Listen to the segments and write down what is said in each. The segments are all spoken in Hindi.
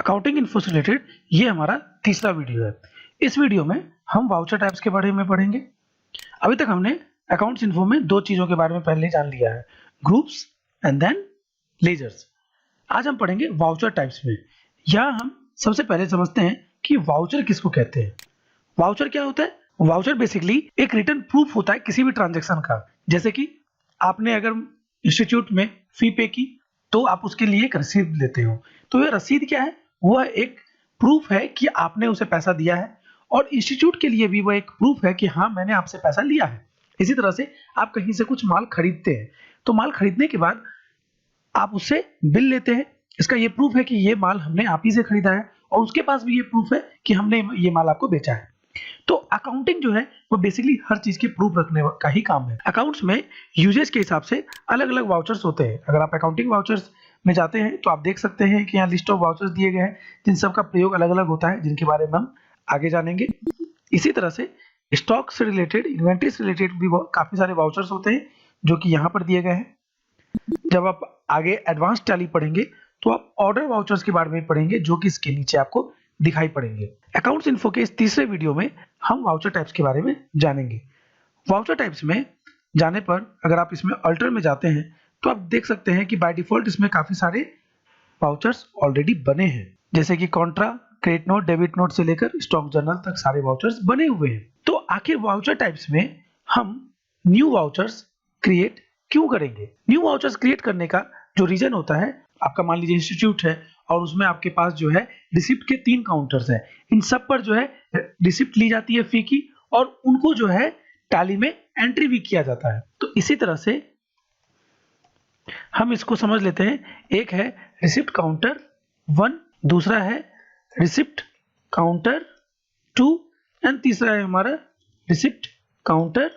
अकाउंटिंग इन्फो से रिलेटेड ये हमारा तीसरा वीडियो है। इस वीडियो में हम वाउचर टाइप्स के बारे में पढ़ेंगे। अभी तक हमने अकाउंट्स इन्फो में दो चीजों के बारे में पहले जान लिया है, ग्रुप्स एंड देन लेजर्स। आज हम पढ़ेंगे वाउचर टाइप्स में। यहाँ हम सबसे पहले समझते हैं कि वाउचर किसको कहते हैं। वाउचर क्या होता है? वाउचर बेसिकली एक रिटन प्रूफ होता है किसी भी ट्रांजेक्शन का। जैसे कि आपने अगर इंस्टीट्यूट में फी पे की तो आप उसके लिए एक रसीद लेते हो, तो ये रसीद क्या है? वह एक प्रूफ है कि आपने उसे पैसा दिया है, और इंस्टीट्यूट के लिए भी वह एक प्रूफ है कि हाँ मैंने आपसे पैसा लिया है। इसी तरह से आप कहीं से कुछ माल खरीदते हैं, तो माल खरीदने के बाद आप उससे बिल लेते हैं। इसका ये प्रूफ है कि ये माल हमने आप ही से खरीदा है, और उसके पास भी ये प्रूफ है कि हमने ये माल आपको बेचा है। तो अकाउंटिंग जो है वो बेसिकली हर चीज की प्रूफ रखने का ही काम है। अकाउंट्स में यूजेज के हिसाब से अलग अलग वाउचर्स होते हैं। अगर आप अकाउंटिंग वाउचर्स में जाते हैं तो आप देख सकते हैं कि यहाँ लिस्ट ऑफ वाउचर्स दिए गए हैं, जिन सब का प्रयोग अलग अलग होता है, जिनके बारे में हम आगे जानेंगे। इसी तरह से स्टॉक से रिलेटेड, इन्वेंट्री से रिलेटेड भी काफी सारे वाउचर्स होते हैं जो कि यहाँ पर दिए गए हैं। जब आप आगे एडवांस टैली पढ़ेंगे तो आप ऑर्डर वाउचर्स के बारे में पढ़ेंगे, जो कि इसके नीचे आपको दिखाई पड़ेंगे। अकाउंट्स इन्फो के इस तीसरे वीडियो में हम वाउचर टाइप्स के बारे में जानेंगे। वाउचर टाइप्स में जाने पर अगर आप इसमें अल्टर में जाते हैं तो आप देख सकते हैं कि बाय डिफॉल्ट इसमें काफी सारे वाउचर्स ऑलरेडी बने हैं, जैसे कि Contra, credit note, debit note से लेकर स्टॉक जर्नल तक सारे वाउचर्स बने हुए हैं। तो आखिर वाउचर टाइप्स में हम न्यू वाउचर्स क्रिएट क्यों करेंगे? न्यू वाउचर्स क्रिएट करने का जो रीजन होता है, आपका मान लीजिए इंस्टीट्यूट है और उसमें आपके पास जो है रिसिप्ट के 3 काउंटर्स हैं। इन सब पर जो है रिसिप्ट ली जाती है फी की, और उनको जो है टैली में एंट्री भी किया जाता है। तो इसी तरह से हम इसको समझ लेते हैं। एक है रिसिप्ट काउंटर 1, दूसरा है रिसिप्ट काउंटर 2 एंड तीसरा है हमारा रिसिप्ट काउंटर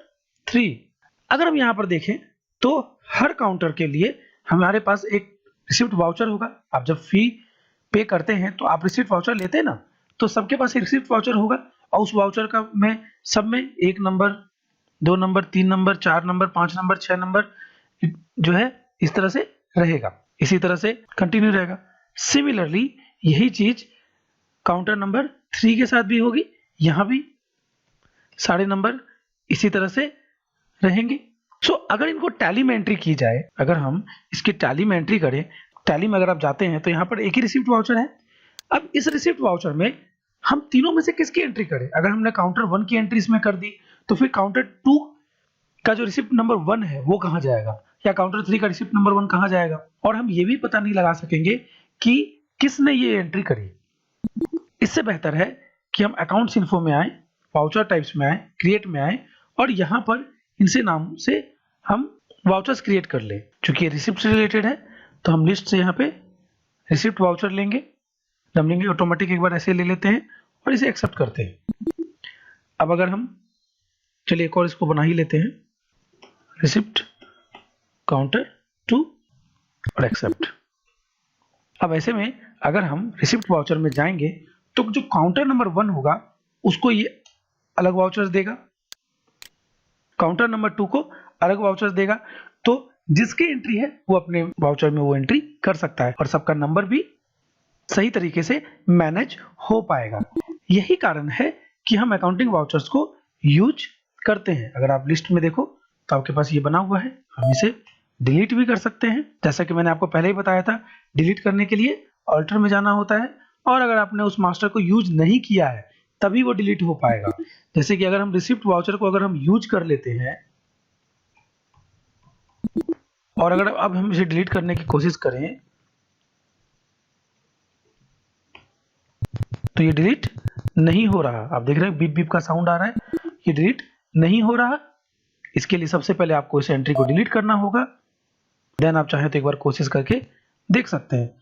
3। अगर हम यहाँ पर देखें तो हर काउंटर के लिए हमारे पास एक रिसिप्ट वाउचर होगा। आप जब फी पे करते हैं तो आप रिसिप्ट वाउचर लेते हैं ना, तो सबके पास एक रिसिप्ट वाउचर होगा, और उस वाउचर का में सब में 1 number, 2 number, 3 number, 4 number, 5 number, 6 number जो है इस तरह से रहेगा। इसी तरह से कंटिन्यू रहेगा। सिमिलरली यही चीज काउंटर नंबर 3 के साथ भी होगी। यहाँ भी सारे नंबर इसी तरह से रहेंगे। सो अगर इनको टैली में एंट्री की जाए, अगर हम इसकी टैली में एंट्री करें, टैली में अगर आप जाते हैं तो यहाँ पर एक ही रिसिप्ट वाउचर है। अब इस रिसिप्ट वाउचर में हम तीनों में से किसकी एंट्री करें? अगर हमने काउंटर 1 की एंट्री इसमें कर दी तो फिर काउंटर 2 का जो रिसिप्ट नंबर 1 है वो कहाँ जाएगा, या काउंटर 3 का रिसिप्ट नंबर 1 कहाँ जाएगा? और हम ये भी पता नहीं लगा सकेंगे कि किसने ये एंट्री करी। इससे बेहतर है कि हम अकाउंट्स इन्फो में आए, वाउचर टाइप्स में आए, क्रिएट में आए, और यहाँ पर इनसे नाम से हम वाउचर्स क्रिएट कर लें। चूंकि ये रिसिप्ट से रिलेटेड है तो हम लिस्ट से यहाँ पे रिसिप्ट वाउचर लेंगे, हम लेंगे ऑटोमेटिक, एक बार ऐसे ले लेते हैं और इसे एक्सेप्ट करते हैं। अब अगर हम चलिए एक और इसको बना ही लेते हैं, रिसिप्ट काउंटर 2 और एक्सेप्ट। अब ऐसे में अगर हम रिसिप्ट वाउचर में जाएंगे तो जो काउंटर नंबर 1 होगा उसको ये अलग वाउचर्स देगा, काउंटर नंबर 2 को अलग वाउचर्स देगा। तो जिसकी एंट्री है वो अपने वाउचर में वो एंट्री कर सकता है, और सबका नंबर भी सही तरीके से मैनेज हो पाएगा। यही कारण है कि हम अकाउंटिंग वाउचर्स को यूज करते हैं। अगर आप लिस्ट में देखो तो आपके पास ये बना हुआ है, हम इसे डिलीट भी कर सकते हैं। जैसा कि मैंने आपको पहले ही बताया था, डिलीट करने के लिए अल्टर में जाना होता है, और अगर आपने उस मास्टर को यूज नहीं किया है तभी वो डिलीट हो पाएगा। जैसे कि अगर हम रिसिप्ट वाउचर को अगर हम यूज कर लेते हैं, और अगर अब हम इसे डिलीट करने की कोशिश करें तो ये डिलीट नहीं हो रहा। आप देख रहे हैं बीप बीप का साउंड आ रहा है, ये डिलीट नहीं हो रहा। इसके लिए सबसे पहले आपको इस एंट्री को डिलीट करना होगा, देन आप चाहे तो एक बार कोशिश करके देख सकते हैं।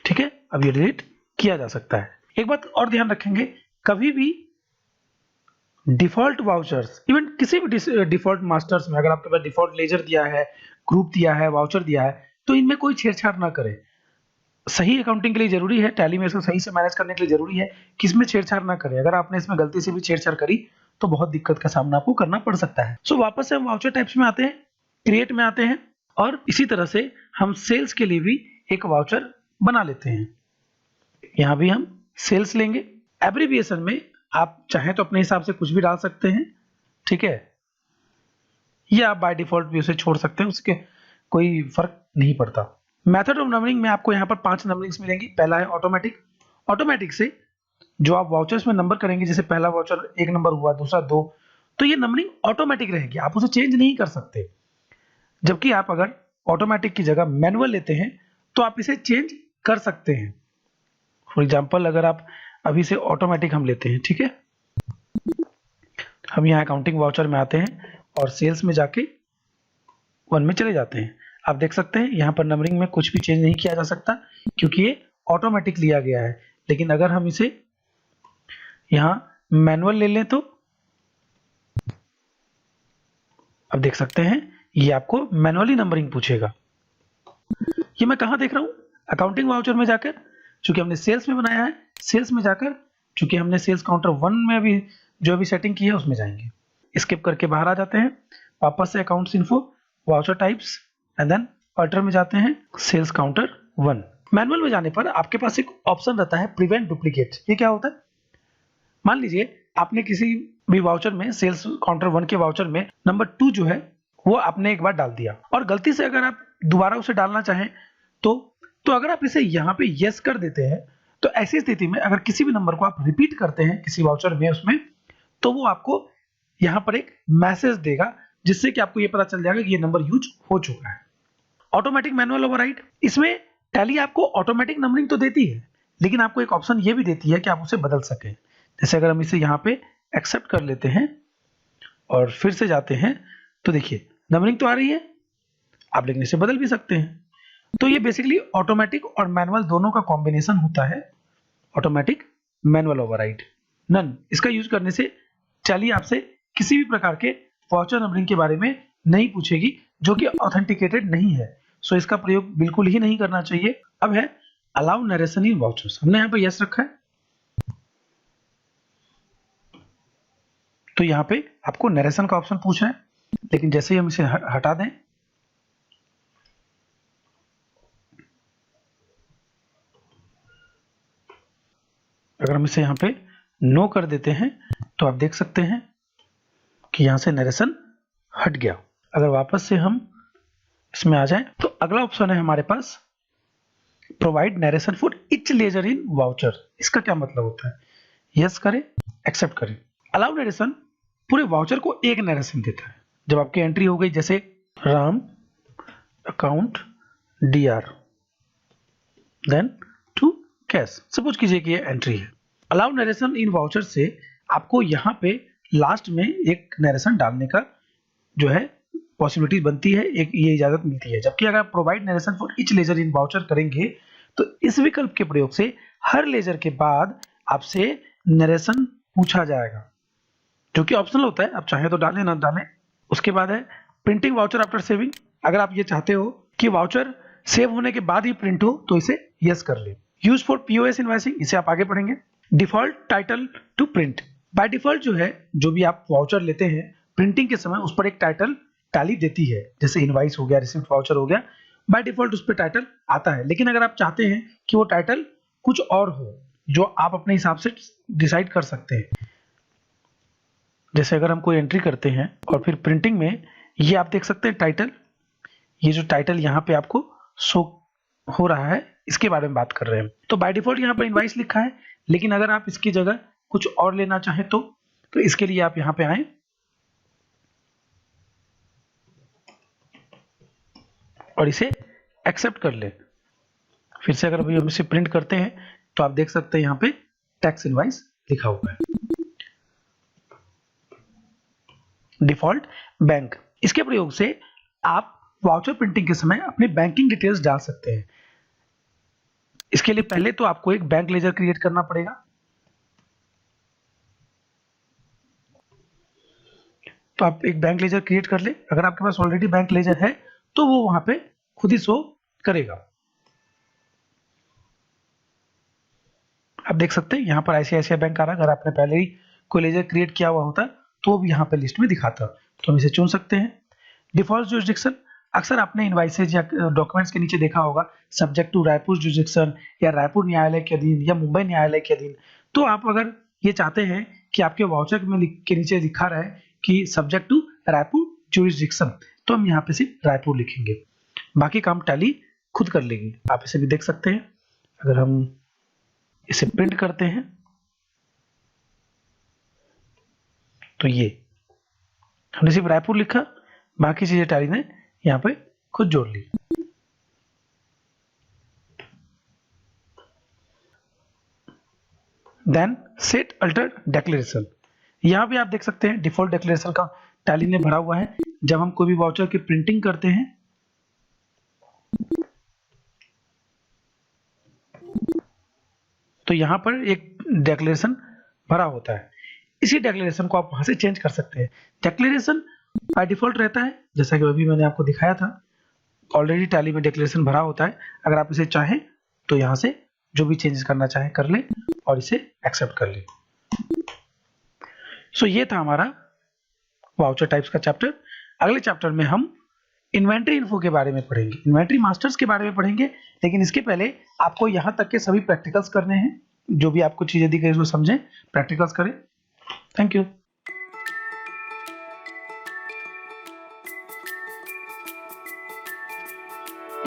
ठीक है, अब ये डिलीट किया जा सकता है। एक बात और ध्यान रखेंगे, कभी भी डिफॉल्ट वाउचर्स, इवन किसी भी डिफॉल्ट मास्टर्स में अगर आपके पास डिफॉल्ट लेजर दिया है, ग्रुप दिया है, वाउचर दिया है, तो इनमें कोई छेड़छाड़ ना करें। सही अकाउंटिंग के लिए जरूरी है, टैली में इसको सही से मैनेज करने के लिए जरूरी है कि इसमें छेड़छाड़ ना करें। अगर आपने इसमें गलती से भी छेड़छाड़ करी तो बहुत दिक्कत का सामना आपको करना पड़ सकता है। सो वापस से हम वाउचर टाइप्स में आते हैं, क्रिएट में आते हैं, और इसी तरह से हम सेल्स के लिए भी एक वाउचर बना लेते हैं। यहां भी हम सेल्स लेंगे। एब्रिविएशन में आप चाहें तो अपने हिसाब से कुछ भी डाल सकते हैं, ठीक है, या आप बाय डिफॉल्ट भी उसे छोड़ सकते हैं, उसके कोई फर्क नहीं पड़ता। मेथड ऑफ नंबरिंग में आपको यहाँ पर 5 नंबरिंग्स मिलेंगी। पहला है ऑटोमेटिक। ऑटोमेटिक से जो आप वाउचर्स में नंबर करेंगे, जैसे पहला वाउचर 1 नंबर हुआ, दूसरा 2, तो ये नंबरिंग ऑटोमेटिक रहेगी, आप उसे चेंज नहीं कर सकते। जबकि आप अगर ऑटोमेटिक की जगह मैनुअल लेते हैं तो आप इसे चेंज कर सकते हैं। फॉर एग्जांपल अगर आप अभी से ऑटोमेटिक हम लेते हैं, ठीक है, हम यहाँ अकाउंटिंग वाउचर में आते हैं और सेल्स में जाके 1 में चले जाते हैं। आप देख सकते हैं यहाँ पर नंबरिंग में कुछ भी चेंज नहीं किया जा सकता क्योंकि ये ऑटोमेटिक लिया गया है। लेकिन अगर हम इसे यहाँ मैनुअल ले लें तो अब देख सकते हैं ये आपको मैनुअली नंबरिंग पूछेगा। ये मैं कहाँ देख रहा हूँ? अकाउंटिंग वाउचर में जाकर, चूंकि हमने सेल्स में बनाया है, सेल्स में जाकर चूंकि हमने सेल्स काउंटर 1 में अभी जो भी सेटिंग की है उसमें जाएंगे। स्किप करके बाहर आ जाते हैं, वापस से accounts info, voucher types and then alter में जाते हैं, सेल्स काउंटर 1। मैनुअल में जाने पर आपके पास एक ऑप्शन रहता है प्रिवेंट डुप्लीकेट। ये क्या होता है? मान लीजिए आपने किसी भी वाउचर में, सेल्स काउंटर 1 के वाउचर में नंबर 2 जो है वो आपने एक बार डाल दिया और गलती से अगर आप दोबारा उसे डालना चाहें तो अगर आप इसे यहाँ पे यस कर देते हैं तो ऐसी स्थिति में अगर किसी भी नंबर को आप रिपीट करते हैं किसी वाउचर में उसमें, तो वो आपको यहाँ पर एक मैसेज देगा जिससे कि आपको ये पता चल जाएगा कि ये नंबर यूज हो चुका है। ऑटोमेटिक मैनुअल ओवरराइड, इसमें टैली आपको ऑटोमेटिक नंबरिंग तो देती है लेकिन आपको एक ऑप्शन ये भी देती है कि आप उसे बदल सकें। जैसे अगर हम इसे यहाँ पे एक्सेप्ट कर लेते हैं और फिर से जाते हैं तो देखिए नंबरिंग तो आ रही है, आप लेकिन इसे बदल भी सकते हैं। तो ये बेसिकली ऑटोमेटिक और मैनुअल दोनों का कॉम्बिनेशन होता है, ऑटोमेटिक मैनुअल ओवरराइड। नन, इसका यूज करने से टैली आपसे किसी भी प्रकार के वाउचर नंबरिंग के बारे में नहीं पूछेगी जो कि ऑथेंटिकेटेड नहीं है, सो इसका प्रयोग बिल्कुल ही नहीं करना चाहिए। अब है अलाउ नरेशन इन वाउचर्स, हमने यहाँ पे यस रखा है तो यहाँ पे आपको नरेशन का ऑप्शन पूछ रहा है, लेकिन जैसे ही हम इसे हटा दें अगर हम इसे यहाँ पे नो कर देते हैं तो आप देख सकते हैं कि यहाँ से नरेशन हट गया। अगर वापस से हम इसमें आ जाएं तो अगला ऑप्शन है हमारे पास provide narration for each ledger in voucher. इसका क्या मतलब होता है? यस करें, एक्सेप्ट करें। अलाउ नरेशन पूरे वाउचर को एक नरेशन देता है। जब आपकी एंट्री हो गई जैसे Ram account DR then to cash, suppose कीजिए कि ये एंट्री है। अलाउ नरेशन इन वाउचर से आपको यहाँ पे लास्ट में एक नरेशन डालने का जो है पॉसिबिलिटी बनती है, एक ये इजाजत मिलती है। जबकि अगर आप provide narration for each ledger in voucher करेंगे तो इस विकल्प के प्रयोग से हर लेजर के बाद आपसे नरेशन पूछा जाएगा जो कि ऑप्शनल होता है, आप चाहे तो डालें ना डालें। उसके बाद है प्रिंटिंग वाउचर आफ्टर सेविंग। अगर आप ये चाहते हो कि वाउचर सेव होने के बाद ही प्रिंट हो तो इसे यस कर ले। यूज फॉर POS इनवॉइसिंग, इसे आप आगे पढ़ेंगे। Default title to print, by default जो है जो भी आप वाउचर लेते हैं प्रिंटिंग के समय उस पर एक टाइटल टैली देती है, जैसे इनवाइस हो गया, रिसिप्ट वाउचर हो गया, बाय डिफॉल्ट उस पर टाइटल आता है। लेकिन अगर आप चाहते हैं कि वो टाइटल कुछ और हो जो आप अपने हिसाब से डिसाइड कर सकते हैं, जैसे अगर हम कोई एंट्री करते हैं और फिर प्रिंटिंग में ये आप देख सकते हैं टाइटल, ये जो टाइटल यहाँ पे आपको शो हो रहा है इसके बारे में बात कर रहे हैं। तो बाय डिफॉल्ट यहाँ पर इनवाइस लिखा है, लेकिन अगर आप इसकी जगह कुछ और लेना चाहें तो इसके लिए आप यहाँ पे आए और इसे एक्सेप्ट कर ले। फिर से अगर अभी हम इसे प्रिंट करते हैं तो आप देख सकते हैं यहाँ पे टैक्स इनवाइस लिखा हुआ है। डिफॉल्ट बैंक, इसके प्रयोग से आप वाउचर प्रिंटिंग के समय अपनी बैंकिंग डिटेल्स डाल सकते हैं। इसके लिए पहले तो आपको एक बैंक लेजर क्रिएट करना पड़ेगा। तो आप एक बैंक लेजर क्रिएट कर ले। अगर आपके पास ऑलरेडी बैंक लेजर है तो वो वहां पे खुद ही शो करेगा। आप देख सकते हैं यहाँ पर ICICI बैंक आ रहा है। अगर आपने पहले ही कोई लेजर क्रिएट किया हुआ होता तो वो भी यहाँ पे लिस्ट में दिखाता, तो हम इसे चुन सकते हैं। डिफॉल्ट जुरिसडिक्शन, अक्सर आपने इनवाइसेज या डॉक्यूमेंट्स के नीचे देखा होगा सब्जेक्ट टू रायपुर जुरिसडिक्शन या रायपुर न्यायालय के अधीन या मुंबई न्यायालय के अधीन। तो आप अगर ये चाहते हैं कि आपके वाउचर में के नीचे लिखा रहे कि सब्जेक्ट टू रायपुर जुरिसडिक्शन, तो हम यहाँ पे सिर्फ रायपुर लिखेंगे, बाकी काम टैली खुद कर लेंगे। आप इसे भी देख सकते हैं। अगर हम इसे प्रिंट करते हैं तो ये हमने सिर्फ रायपुर लिखा, बाकी चीजें टैली ने यहाँ पे खुद जोड़ ली। देन सेट अल्टर डिक्लेरेशन, यहां भी आप देख सकते हैं डिफॉल्ट डिक्लेरेशन का टैली ने भरा हुआ है। जब हम कोई भी वाउचर की प्रिंटिंग करते हैं तो यहां पर एक डिक्लेरेशन भरा होता है, इसी डिक्लेरेशन को आप वहां से चेंज कर सकते हैं। डिक्लेरेशन बाय डिफॉल्ट रहता है, जैसा कि अभी मैंने आपको दिखाया था, ऑलरेडी टैली में डिक्लेरेशन भरा होता है। अगर आप इसे चाहें तो यहां से जो भी चेंजेस करना चाहें कर लें और इसे एक्सेप्ट कर लें। सो ये था हमारा वाउचर टाइप्स का चैप्टर। अगले चैप्टर में हम इन्वेंट्री इन्फो के बारे में पढ़ेंगे, इन्वेंट्री मास्टर्स के बारे में पढ़ेंगे, लेकिन इसके पहले आपको यहां तक के सभी प्रैक्टिकल्स करने हैं। जो भी आपको चीजें दी गई उसको समझें, प्रैक्टिकल्स करें। Thank you.